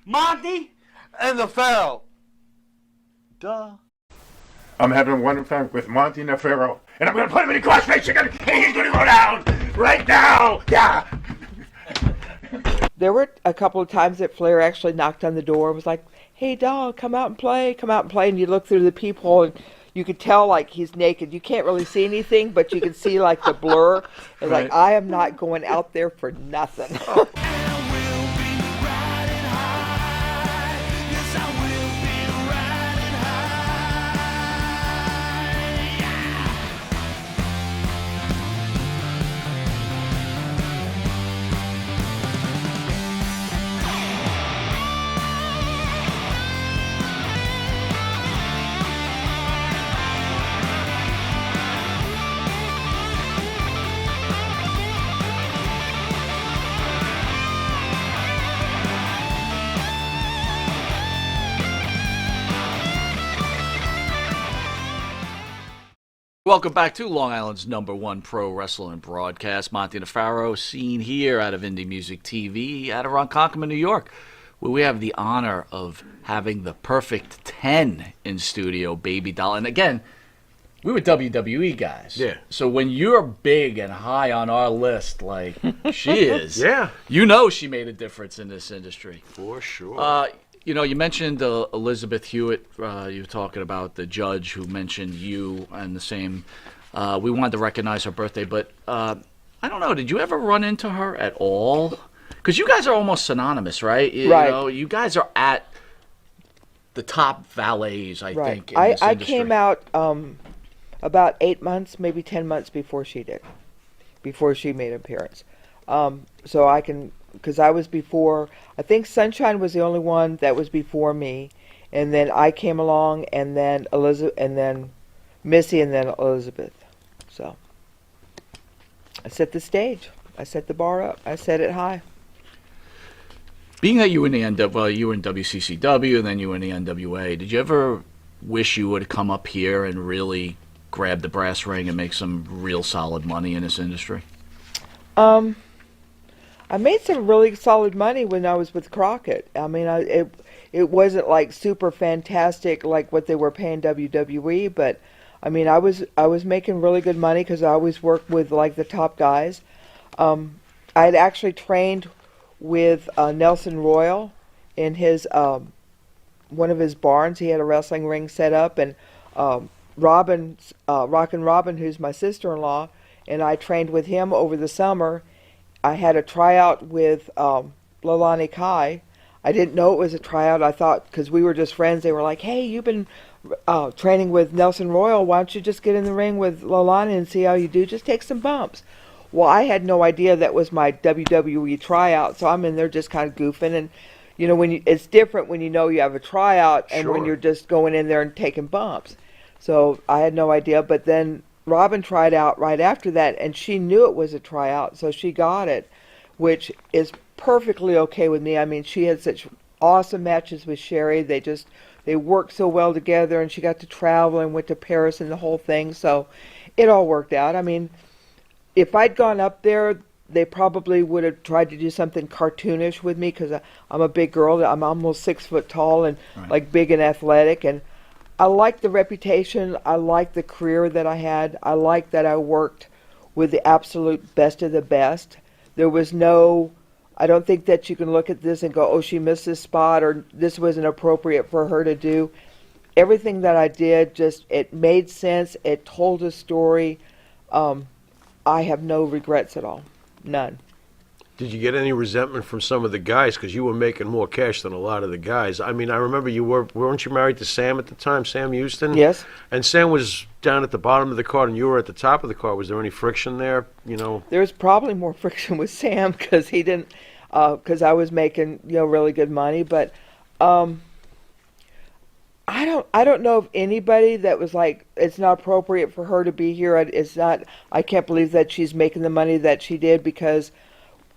Monty and the Pharaoh. Duh. I'm having one time with Monty and the Pharaoh, and I'm going to put him in the crossface again, and he's going to go down right now. Yeah. There were a couple of times that Flair actually knocked on the door and was like, "Hey, dog, come out and play, come out and play." And you look through the peephole and you could tell like he's naked. You can't really see anything, but you can see like the blur. And Right. like, I am not going out there for nothing. Welcome back to Long Island's #1 pro wrestling broadcast. Monty DeFaro, seen here out of Indie Music TV out of Ronkonkoma, New York, where we have the honor of having the perfect 10 in studio, Baby Doll. And again, we were WWE guys. Yeah. So when you're big and high on our list, like she is, Yeah. you know she made a difference in this industry. For sure. You mentioned Elizabeth Hewitt. You were talking about the judge who mentioned you and the same. We wanted to recognize her birthday, but I don't know. Did you ever run into her at all? Because you guys are almost synonymous, right? Right. You know, you guys are at the top valets, I Right. think, in this I industry. came out about 8 months, maybe 10 months before she did, before she made an appearance. So I can, because I was before, I think Sunshine was the only one that was before me, and then I came along, and then Elizabeth, and then Missy, and then Elizabeth. So I set the stage. I set the bar up. I set it high. Being that you were in you were in WCCW and then you were in the NWA, did you ever wish you would have come up here and really grab the brass ring and make some real solid money in this industry? I made some really solid money when I was with Crockett. I mean, it wasn't like super fantastic like what they were paying WWE, but I mean, I was making really good money because I always worked with like the top guys. I had actually trained with Nelson Royal in his one of his barns. He had a wrestling ring set up, and Rockin' Robin, who's my sister-in-law, and I trained with him over the summer. I had a tryout with Leilani Kai. I didn't know it was a tryout. I thought, because we were just friends, they were like, "Hey, you've been training with Nelson Royal. Why don't you just get in the ring with Leilani and see how you do? Just take some bumps." Well, I had no idea that was my WWE tryout, so I'm in there just kind of goofing. And, you know, it's different when you know you have a tryout and when Sure. you're just going in there and taking bumps. So I had no idea. But then Robin tried out right after that, and she knew it was a tryout, so she got it, which is perfectly okay with me. I mean, she had such awesome matches with Sherry. They worked so well together, and she got to travel and went to Paris and the whole thing, so it all worked out. I mean, if I'd gone up there, they probably would have tried to do something cartoonish with me because I'm a big girl. I'm almost 6 foot tall and like big and athletic, and I like the reputation. I like the career that I had. I like that I worked with the absolute best of the best. There was no, I don't think that you can look at this and go, "Oh, she missed this spot," or "This wasn't appropriate for her to do." Everything that I did, it made sense. It told a story. I have no regrets at all. None. Did you get any resentment from some of the guys because you were making more cash than a lot of the guys? I mean, I remember weren't you married to Sam at the time, Sam Houston? Yes. And Sam was down at the bottom of the card and you were at the top of the card. Was there any friction there, you know? There's probably more friction with Sam because he didn't, because I was making, you know, really good money. But I don't know of anybody that was like, it's not appropriate for her to be here. I can't believe that she's making the money that she did, because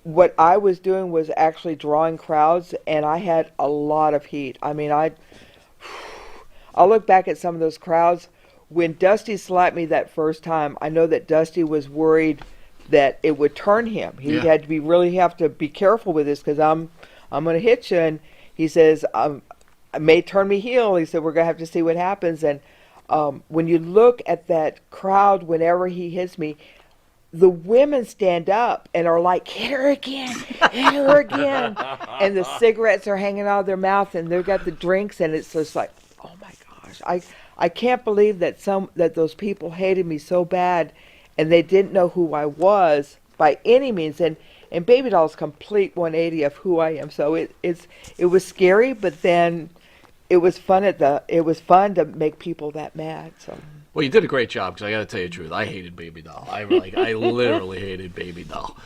what I was doing was actually drawing crowds, and I had a lot of heat. I mean, I'll look back at some of those crowds. When Dusty slapped me that first time, I know that Dusty was worried that it would turn him. He had to really have to be careful with this, because I'm going to hit you. And he says, it may turn me heel. He said, we're going to have to see what happens. And when you look at that crowd, whenever he hits me, the women stand up and are like, hit her again, hit her again. And the cigarettes are hanging out of their mouth, and they've got the drinks, and it's just like, oh my gosh. I can't believe that those people hated me so bad, and they didn't know who I was by any means. And Baby Doll's complete 180 of who I am. So it was scary, but then it was fun to make people that mad. So. Well, you did a great job, because I got to tell you the truth. I hated Baby Doll. I literally hated Baby Doll.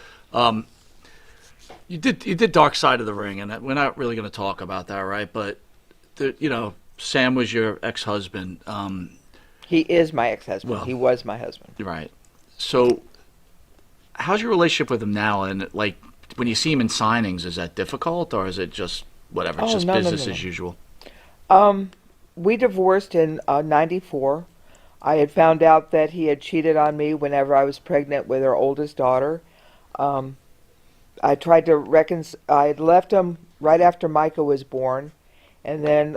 You did Dark Side of the Ring, and we're not really going to talk about that, right? But Sam was your ex-husband. He is my ex-husband. Well, he was my husband. Right. So, how's your relationship with him now? And like, when you see him in signings, is that difficult, or is it just whatever? It's just business as usual. We divorced in '94. I had found out that he had cheated on me whenever I was pregnant with our oldest daughter. I tried to I had left him right after Micah was born, and then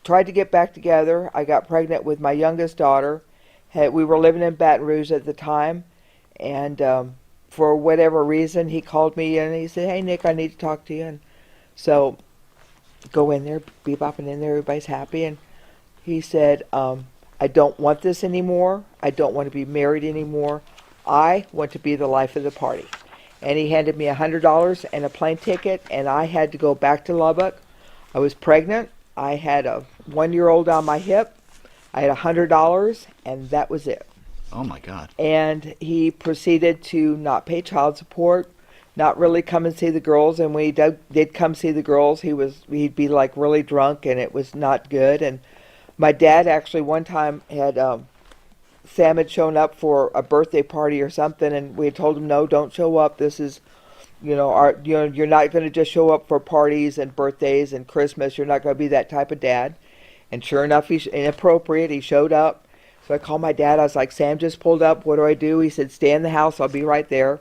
tried to get back together. I got pregnant with my youngest daughter. We were living in Baton Rouge at the time, and for whatever reason, he called me and he said, "Hey, Nick, I need to talk to you." And so, go in there, bebopping in there, everybody's happy, and he said, I don't want this anymore. I don't want to be married anymore. I want to be the life of the party. And he handed me $100 and a plane ticket, and I had to go back to Lubbock. I was pregnant. I had a 1-year-old on my hip. I had $100, and that was it. Oh, my God. And he proceeded to not pay child support, not really come and see the girls. And when he did come see the girls, he'd be like really drunk, and it was not good. And my dad actually one time had Sam had shown up for a birthday party or something, and we had told him, no, don't show up. This is, you're not going to just show up for parties and birthdays and Christmas. You're not going to be that type of dad. And sure enough, he's inappropriate. He showed up. So I called my dad. I was like, Sam just pulled up. What do I do? He said, stay in the house. I'll be right there.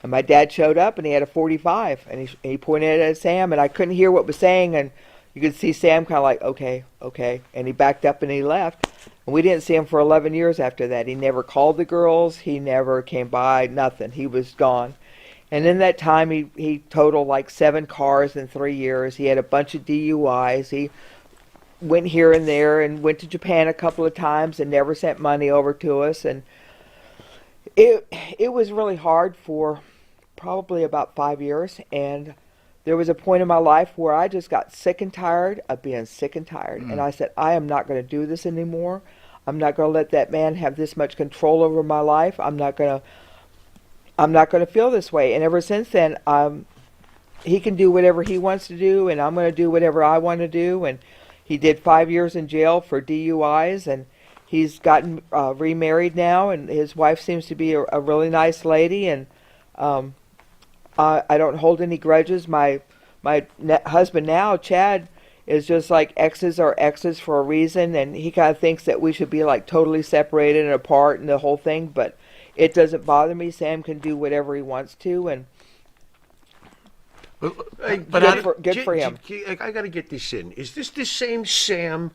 And my dad showed up, and he had a .45, and he pointed at Sam, and I couldn't hear what was saying, and you could see Sam kind of like, okay, and he backed up and he left. And we didn't see him for 11 years after that. He never called the girls. He never came by, nothing. He was gone. And in that time, he totaled like 7 cars in 3 years. He had a bunch of DUIs. He went here and there and went to Japan a couple of times and never sent money over to us. And it was really hard for probably about 5 years. And there was a point in my life where I just got sick and tired of being sick and tired. And I said, I am not going to do this anymore. I'm not going to let that man have this much control over my life. I'm not going to feel this way. And ever since then, he can do whatever he wants to do, and I'm going to do whatever I want to do. And he did 5 years in jail for DUIs, and he's gotten remarried now, and his wife seems to be a really nice lady. And I don't hold any grudges. My husband now, Chad, is just like exes are exes for a reason, and he kind of thinks that we should be like totally separated and apart and the whole thing, but it doesn't bother me. Sam can do whatever he wants to, and good for him. I got to get this in. Is this the same Sam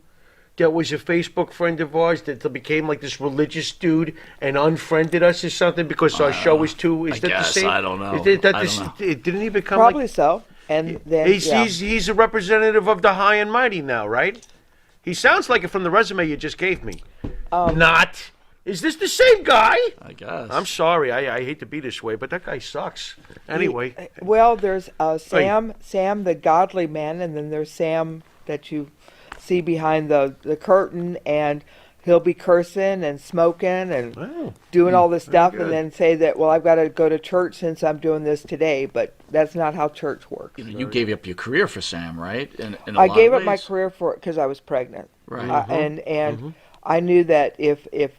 that was a Facebook friend of ours that became like this religious dude and unfriended us or something because our show was too? Is I that guess, the same? I don't know. Didn't he become Probably like, so. And then he's a representative of the high and mighty now, right? He sounds like it from the resume you just gave me. Not. Is this the same guy? I guess. I'm sorry. I hate to be this way, but that guy sucks. Anyway. Well, there's Sam, the godly man, and then there's Sam that you see behind the curtain, and he'll be cursing and smoking and doing all this stuff, and then say that, well, I've got to go to church since I'm doing this today. But that's not how church works. You gave up your career for Sam, right? I gave up my career because I was pregnant. Right. And I knew that if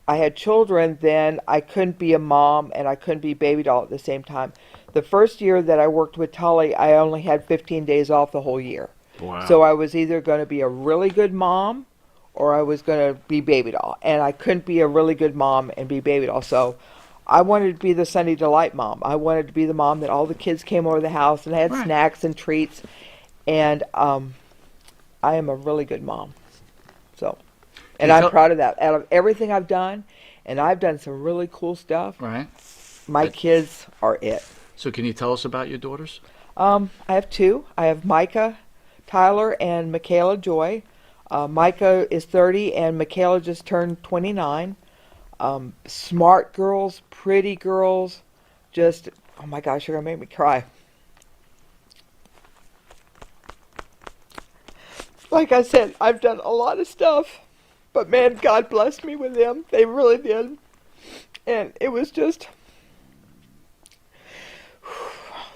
I had children, then I couldn't be a mom and I couldn't be Baby Doll at the same time. The first year that I worked with Tully, I only had 15 days off the whole year. Wow. So I was either going to be a really good mom or I was going to be Baby Doll. And I couldn't be a really good mom and be Baby Doll. So I wanted to be the Sunny Delight mom. I wanted to be the mom that all the kids came over the house and had snacks and treats. and I am a really good mom. So, and you I'm tell- proud of that. Out of everything I've done, and I've done some really cool stuff. Right. My kids are it. So can you tell us about your daughters? I have two. I have Micah Tyler and Michaela Joy. Micah is 30 and Michaela just turned 29. Smart girls, pretty girls, just, oh my gosh, you're going to make me cry. Like I said, I've done a lot of stuff, but man, God blessed me with them. They really did. And it was just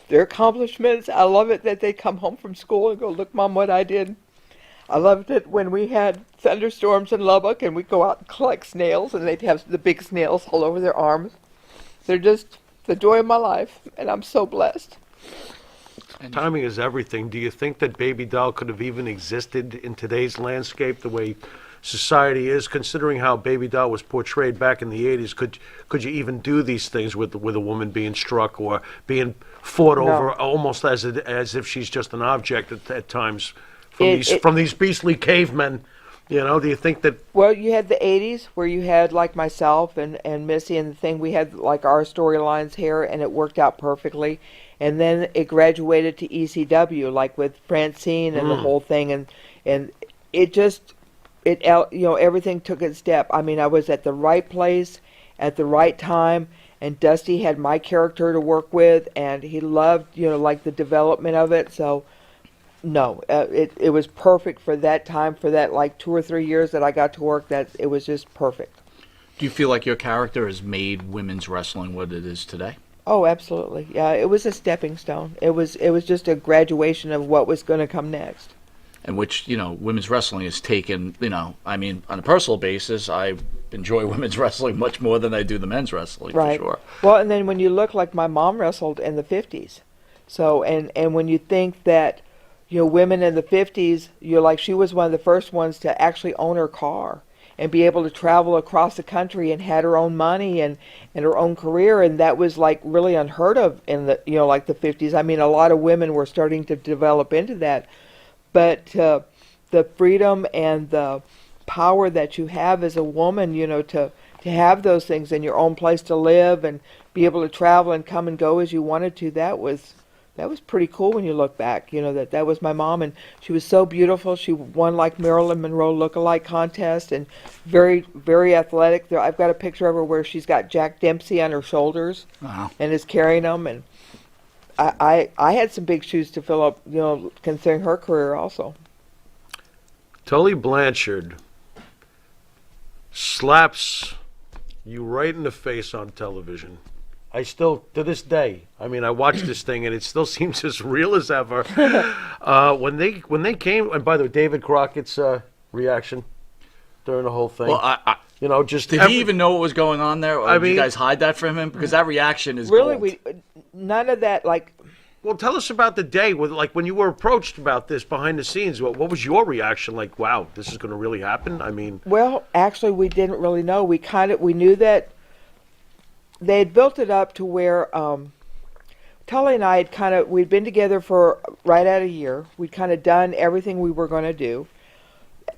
their accomplishments. I love it that they come home from school and go, look, Mom, what I did. I loved it when we had thunderstorms in Lubbock and we'd go out and collect snails and they'd have the big snails all over their arms. They're just the joy of my life, and I'm so blessed. Timing is everything. Do you think that Baby Doll could have even existed in today's landscape the way society is, considering how Baby Doll was portrayed back in the 80s? Could you even do these things with a woman being struck or being fought No. over almost as if she's just an object at times It- from these beastly cavemen? You know, do you think that Well, you had the 80s where you had like myself and Missy and the thing. We had like our storylines here and it worked out perfectly. And then it graduated to ECW, like with Francine and the whole thing. And it just, everything took its step. I mean, I was at the right place at the right time. And Dusty had my character to work with. And he loved, like the development of it. So, no, it was perfect for that time, for that like 2 or 3 years that I got to work. That it was just perfect. Do you feel like your character has made women's wrestling what it is today? Oh, absolutely. Yeah, it was a stepping stone. It was just a graduation of what was going to come next. And which, women's wrestling has taken, I mean, on a personal basis, I enjoy women's wrestling much more than I do the men's wrestling, Right. for sure. Well, and then when you look, like my mom wrestled in the 50s. So, and when you think that, women in the 50s, she was one of the first ones to actually own her car and be able to travel across the country and had her own money and her own career, and that was like really unheard of in the like the 50s. I mean, a lot of women were starting to develop into that, but the freedom and the power that you have as a woman, to have those things in your own place to live and be able to travel and come and go as you wanted to, that was pretty cool when you look back. That was my mom, and she was so beautiful. She won like Marilyn Monroe look-alike contest, and very, very athletic. I've got a picture of her where she's got Jack Dempsey on her shoulders Wow. and is carrying them. And I had some big shoes to fill up, considering her career also. Tully Blanchard slaps you right in the face on television? I still, to this day, I mean, I watch this thing and it still seems as real as ever. When they came, and by the way, David Crockett's reaction during the whole thing. Well, just did he even know what was going on there, or I did mean- you guys hide that from him? Because that reaction is Really, gold. none of that, like. Well, tell us about the day when you were approached about this behind the scenes. What was your reaction? Like, wow, this is going to really happen? I mean, Well, actually, we didn't really know. We knew that they had built it up to where Tully and I we'd been together for right at a year. We'd kind of done everything we were going to do.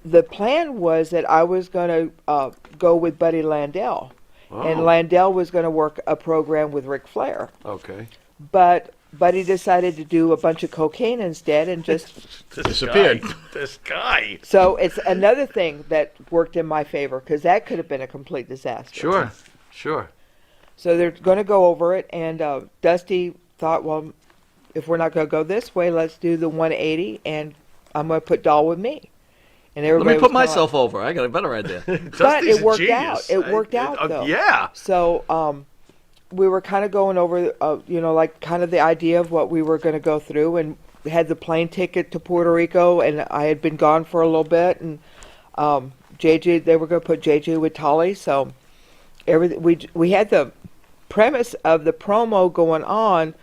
The plan was that I was going to go with Buddy Landell, and Landell was going to work a program with Ric Flair. okay. But Buddy decided to do a bunch of cocaine instead and just Disappeared. This guy. So it's another thing that worked in my favor, because that could have been a complete disaster. Sure. So they're going to go over it, and Dusty thought, well, if we're not going to go this way, let's do the 180, and I'm going to put Doll with me. And Let everybody me was put kinda myself over. I got a better idea. But Dusty's it a worked genius. out. It worked out, though. Yeah. So we were kind of going over, like kind of the idea of what we were going to go through, and we had the plane ticket to Puerto Rico, and I had been gone for a little bit, and JJ, they were going to put JJ with Tully, so everything we had the premise of the promo going on,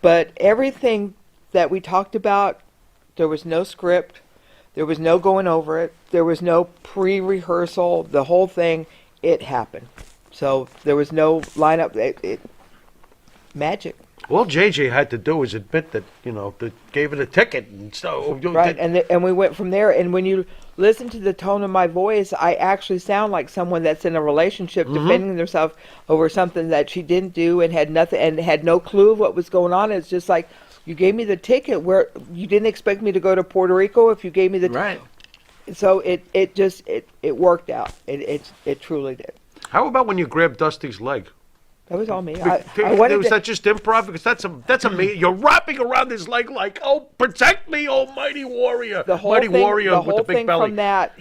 but everything that we talked about, there was no script, there was no going over it, there was no pre-rehearsal, the whole thing, it happened. So there was no lineup. Magic. All JJ had to do was admit that, that gave it a ticket. And so, Right, and we went from there. And when you listen to the tone of my voice, I actually sound like someone that's in a relationship defending themselves over something that she didn't do and had nothing and had no clue of what was going on. It's just like, you gave me the ticket where you didn't expect me to go to Puerto Rico if you gave me the Right. So it worked out. It truly did. How about when you grabbed Dusty's leg? That was all me. Was that just improv? Because that's amazing. You're wrapping around his leg like, oh, protect me, oh mighty warrior. The whole mighty thing, warrior the with whole the big thing belly. from that,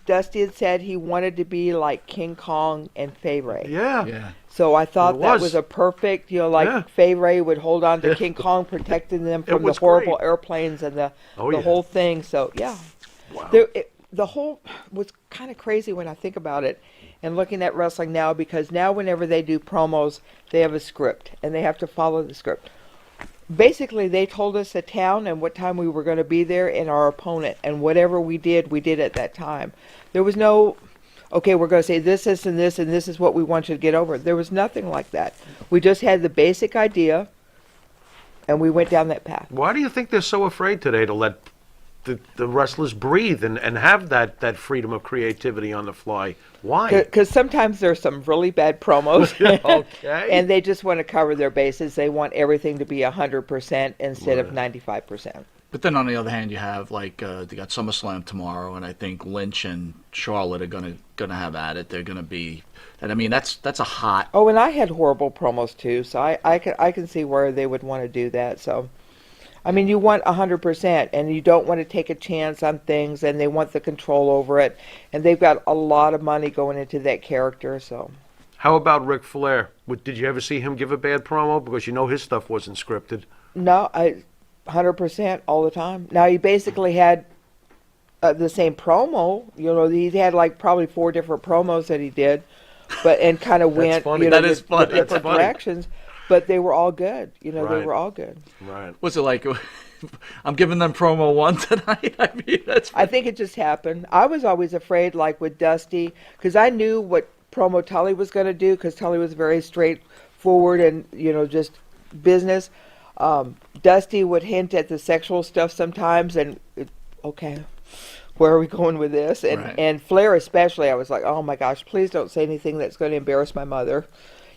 Dusty had said he wanted to be like King Kong and Fay Ray. Yeah. Yeah. So I thought It that was. was a perfect, like Yeah. Fay Ray would hold on to King Kong, protecting them from the was horrible great. airplanes and the Yeah. whole thing. So yeah, Wow. the whole was kind of crazy when I think about it. And looking at wrestling now, because now whenever they do promos, they have a script and they have to follow the script. Basically, they told us the town and what time we were going to be there and our opponent, and whatever we did at that time. There was no, okay, we're going to say this, and this is what we want you to get over. There was nothing like that. We just had the basic idea, and we went down that path. Why do you think they're so afraid today to let the wrestlers breathe and have that freedom of creativity on the fly? Why? Because sometimes there's some really bad promos, Okay. and they just want to cover their bases. They want everything to be 100% instead of 95%. But then on the other hand, you have they got SummerSlam tomorrow, and I think Lynch and Charlotte are gonna have at it. They're gonna be, and I mean that's a hot. Oh, and I had horrible promos too, so I can see where they would want to do that. So, I mean, you want 100%, and you don't want to take a chance on things, and they want the control over it, and they've got a lot of money going into that character. So, How about Ric Flair? Did you ever see him give a bad promo? Because his stuff wasn't scripted. no, 100% all the time. Now he basically had the same promo. He had like probably 4 different promos that he did, and kind of went funny. That is funny. That's different funny. directions. But they were all good. They Right. were all good. Right. What's it like? I'm giving them promo 1 tonight. I mean, that's. I think it just happened. I was always afraid, like with Dusty, because I knew what promo Tully was going to do, because Tully was very straightforward and, just business. Dusty would hint at the sexual stuff sometimes, and, okay, where are we going with this? And, Right. and Flair especially, I was like, oh my gosh, please don't say anything that's going to embarrass my mother,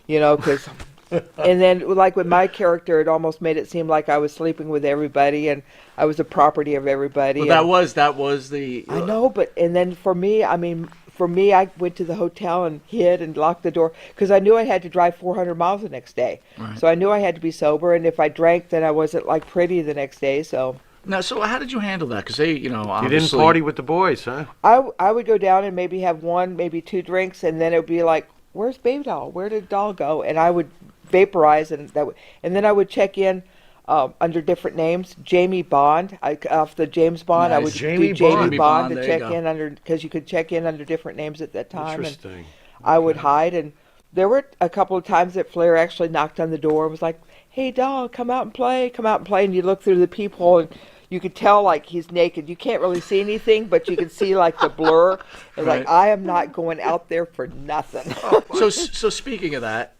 because... And then, like with my character, it almost made it seem like I was sleeping with everybody and I was a property of everybody. Well, that was the. I know, and then for me, I went to the hotel and hid and locked the door because I knew I had to drive 400 miles the next day. Right. So I knew I had to be sober, and if I drank, then I wasn't like pretty the next day. So Now, so how did you handle that? Because they, You didn't obviously. party with the boys, huh? I would go down and maybe have 1, maybe 2 drinks, and then it would be like, "Where's Baby Doll? Where did Doll go?" And I would vaporize, and then I would check in under different names. Jamie Bond, off the James Bond, I Nice. would Jamie do Jamie Bond. Bond to There you check go. in under, because you could check in under different names at that time. And Interesting. I would hide, and there were a couple of times that Flair actually knocked on the door and was like, "Hey, Doll, come out and play, and you look through the peephole and you could tell like he's naked. You can't really see anything, but you can see like the blur. And Right. like, I am not going out there for nothing. So speaking of that,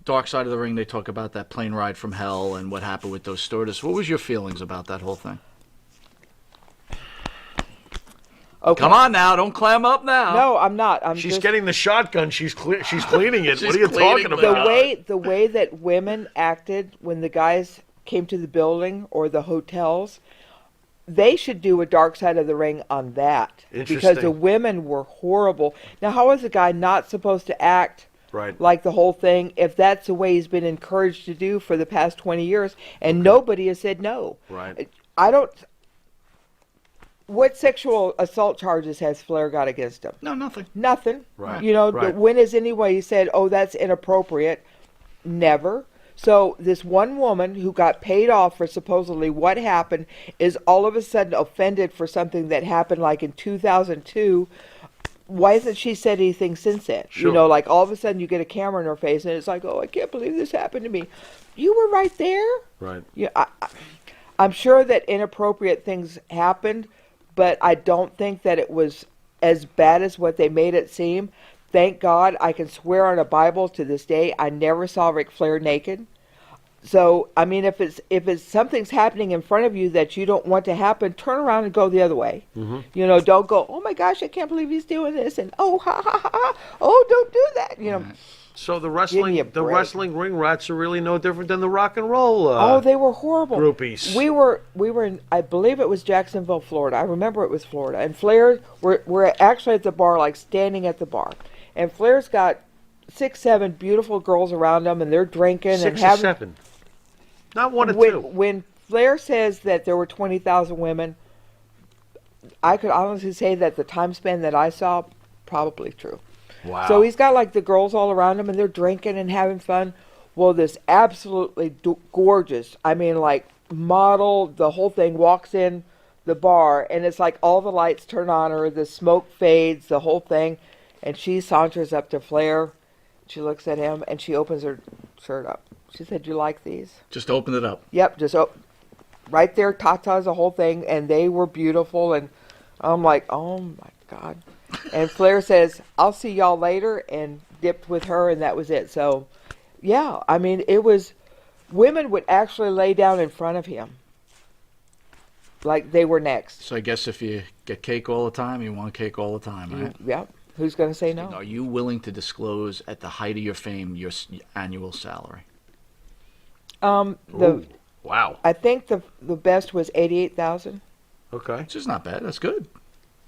Dark Side of the Ring, they talk about that plane ride from hell and what happened with those stewardess. What was your feelings about that whole thing? Okay. Come on now, don't clam up now. No, I'm not. She's just, getting the shotgun. She's cleaning it. She's What are you cleaning talking the- about? the way that women acted when the guys came to the building or the hotels, they should do a Dark Side of the Ring on that, because the Interesting. women were horrible. Now, how is a guy not supposed to act Right. like the whole thing if that's the way he's been encouraged to do for the past 20 years, and nobody has said no? Right. I don't. What sexual assault charges has Flair got against him? No, nothing. Nothing. Right. But when has anybody said, "Oh, that's inappropriate"? Never. So this one woman who got paid off for supposedly what happened is all of a sudden offended for something that happened like in 2002. Why hasn't she said anything since then? Sure. Like all of a sudden you get a camera in her face and it's like, "Oh, I can't believe this happened to me." You were right there. Right. Yeah, I'm sure that inappropriate things happened, but I don't think that it was as bad as what they made it seem. Thank God, I can swear on a Bible to this day, I never saw Ric Flair naked. So, I mean, if it's something's happening in front of you that you don't want to happen, turn around and go the other way. You know, don't go, oh my gosh, I can't believe he's doing this, and oh ha ha ha, oh don't do that. You know. So the Give me a break. wrestling ring rats are really no different than the rock and roll. Oh, they were horrible. Groupies. We were in, I believe it was Jacksonville, Florida. I remember it was Florida. And Flair, we're actually at the bar, like standing at the bar. And Flair's got 6, 7 beautiful girls around him, and they're drinking 6 and or having. 7. Not 1 or 2. When Flair says that there were 20,000 women, I could honestly say that the time span that I saw, probably true. Wow. So he's got like the girls all around him, and they're drinking and having fun. Well, this absolutely gorgeous, I mean, like model, the whole thing walks in the bar, and it's like all the lights turn on her, the smoke fades, the whole thing, and she saunters up to Flair. She looks at him, and she opens her shirt up. She said, "You like these?" Just open it up. Yep, just right there, tatas, the whole thing, and they were beautiful, and I'm like, oh my God. And Flair says, "I'll see y'all later," and dipped with her, and that was it. So, yeah, I mean, it was, women would actually lay down in front of him like they were next. So I guess if you get cake all the time, you want cake all the time, right? Yep. Who's going to say no? Are you willing to disclose at the height of your fame your annual salary? Ooh, wow. I think the best was 88,000. Okay. Which is not bad. That's good.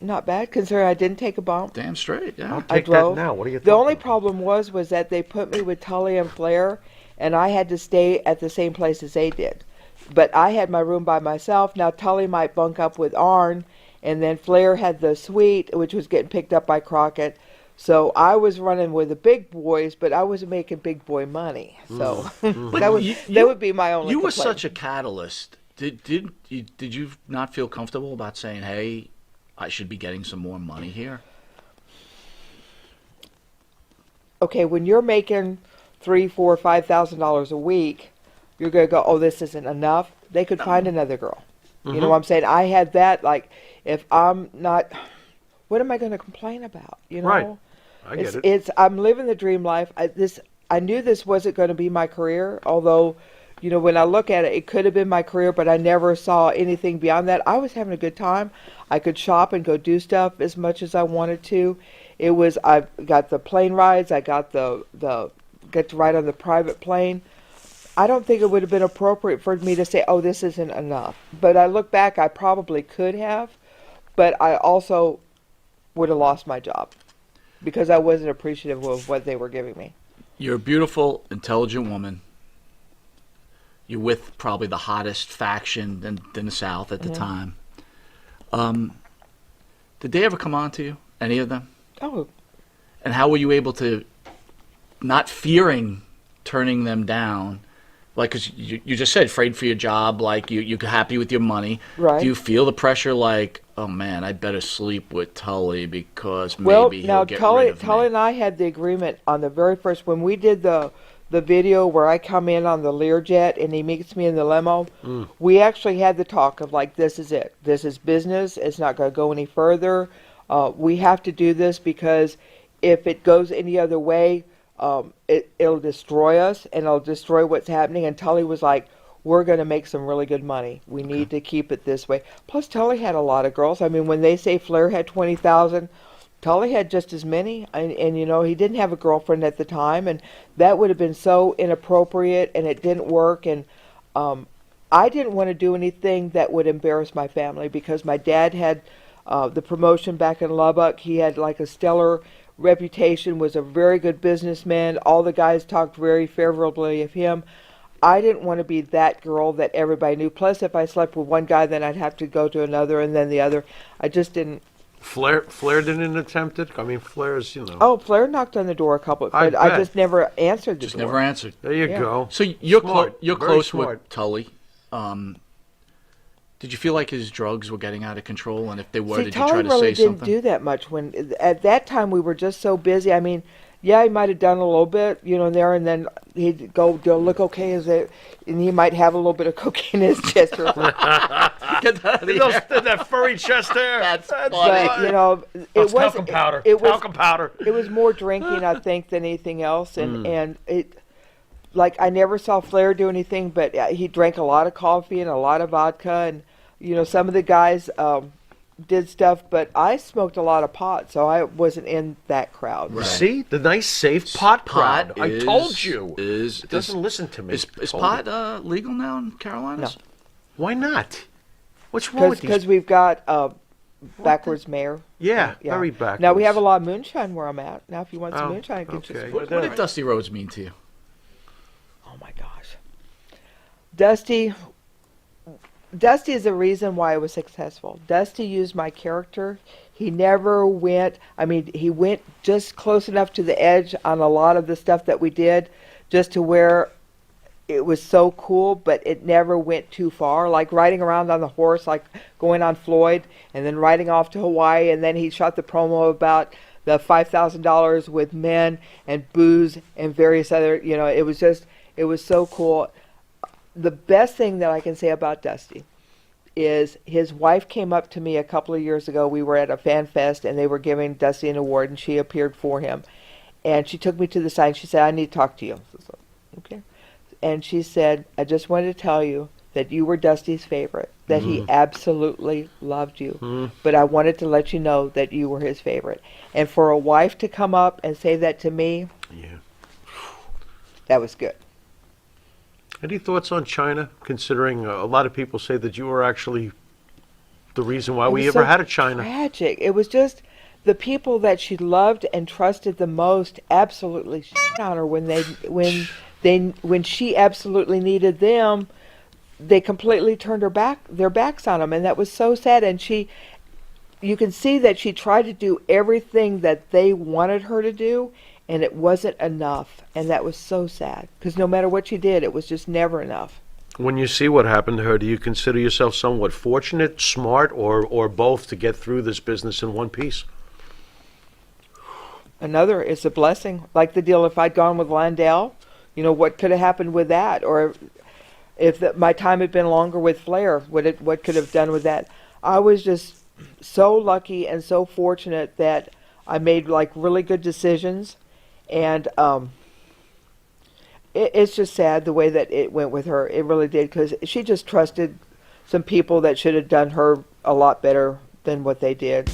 Not bad, considering I didn't take a bump. Damn straight, yeah. I'll I take that drove. now. What are you The only talking problem was that they put me with Tully and Flair, and I had to stay at the same place as they did. But I had my room by myself. Now Tully might bunk up with Arn, and then Flair had the suite, which was getting picked up by Crockett. So I was running with the big boys, but I wasn't making big boy money. So that would be my only. You were complaint. such a catalyst. Did you not feel comfortable about saying, "Hey, I should be getting some more money here"? Okay, when you're making $3,000, $4,000, $5,000 a week, you're gonna go, "Oh, this isn't enough." They could find another girl. You know what I'm saying? I had that. Like, if I'm not, what am I going to complain about? You know, Right. I get it. It's I'm living the dream life. I knew this wasn't going to be my career. Although, you know, when I look at it, it could have been my career, but I never saw anything beyond that. I was having a good time. I could shop and go do stuff as much as I wanted to. I got the plane rides. I got get to ride on the private plane. I don't think it would have been appropriate for me to say, "Oh, this isn't enough." But I look back, I probably could have, but I also would have lost my job because I wasn't appreciative of what they were giving me. You're a beautiful, intelligent woman. You're with probably the hottest faction in the South at the time. Did they ever come on to you, any of them? Oh, And how were you able to, not fearing turning them down, like, because you just said afraid for your job, like you're happy with your money. Right. Do you feel the pressure like, oh man, I better sleep with Tully because maybe he'll get rid of Tully me? and I had the agreement on the very first, when we did the video where I come in on the Learjet and he meets me in the limo, we actually had the talk of like, this is it. This is business. It's not going to go any further. We have to do this because if it goes any other way, it'll destroy us and it'll destroy what's happening. And Tully was like, we're going to make some really good money. We need to keep it this way. Plus, Tully had a lot of girls. I mean, when they say Flair had 20,000, Tully had just as many. And, you know, he didn't have a girlfriend at the time. And that would have been so inappropriate and it didn't work. And I didn't want to do anything that would embarrass my family because my dad had the promotion back in Lubbock. He had like a stellar reputation, was a very good businessman. All the guys talked very favorably of him. I didn't want to be that girl that everybody knew. Plus, if I slept with one guy, then I'd have to go to another and then the other. I just didn't. Flair didn't attempt it? I mean, Flair's, you know. Oh, Flair knocked on the door a couple, but I bet. just never answered the Just door. never answered. There you Yeah. go. So you're Smart. you're Very close smart. with Tully. Did you feel like his drugs were getting out of control? And if they were, See, did you Tully try to really say didn't something? do that much. When at that time we were just so busy. I mean, yeah, he might have done a little bit, you know, there, and then he'd go look okay, is it? And he might have a little bit of cocaine in his chest. Or something. Get that out of here. That furry chest there. That's But funny. you know, That's it was talcum powder. It was Talcum powder. it was more drinking, I think, than anything else, and it. like I never saw Flair do anything, but he drank a lot of coffee and a lot of vodka, and some of the guys did stuff, but I smoked a lot of pot, so I wasn't in that crowd. Right. See, the nice safe pot crowd. Pot I told you. It doesn't listen to me. Is Told pot you. legal now in Carolinas? No. Why not? What's wrong with these? Because we've got backwards mayor. Yeah, very backwards. Now we have a lot of moonshine where I'm at. Now, if you want some Oh, moonshine, get you okay. some. What did Dusty Rhodes mean to you? Oh my gosh, Dusty is the reason why I was successful. Dusty used my character. He never went. I mean, he went just close enough to the edge on a lot of the stuff that we did, just to where it was so cool, but it never went too far. Like riding around on the horse, like going on Floyd, and then riding off to Hawaii, and then he shot the promo about the $5,000 with men and booze and various other. It was so cool. The best thing that I can say about Dusty is his wife came up to me a couple of years ago. We were at a fan fest, and they were giving Dusty an award, and she appeared for him. And she took me to the side, and she said, "I need to talk to you." So, okay. And she said, "I just wanted to tell you that you were Dusty's favorite, that he absolutely loved you. But I wanted to let you know that you were his favorite." And for a wife to come up and say that to me, that was good. Any thoughts on China, considering a lot of people say that you were actually the reason why It we was ever so had a China? Tragic. It was just the people that she loved and trusted the most absolutely shit on her when she absolutely needed them. They completely turned their backs on them, and that was so sad. And you can see that she tried to do everything that they wanted her to do, and it wasn't enough. And that was so sad, because no matter what she did, it was just never enough. When you see what happened to her, do you consider yourself somewhat fortunate, smart, or both to get through this business in one piece? Another is a blessing, like the deal if I'd gone with Landell, what could have happened with that? Or if my time had been longer with Flair, what could have done with that? I was just so lucky and so fortunate that I made like really good decisions, and it's just sad the way that it went with her. It really did, because she just trusted some people that should have done her a lot better than what they did.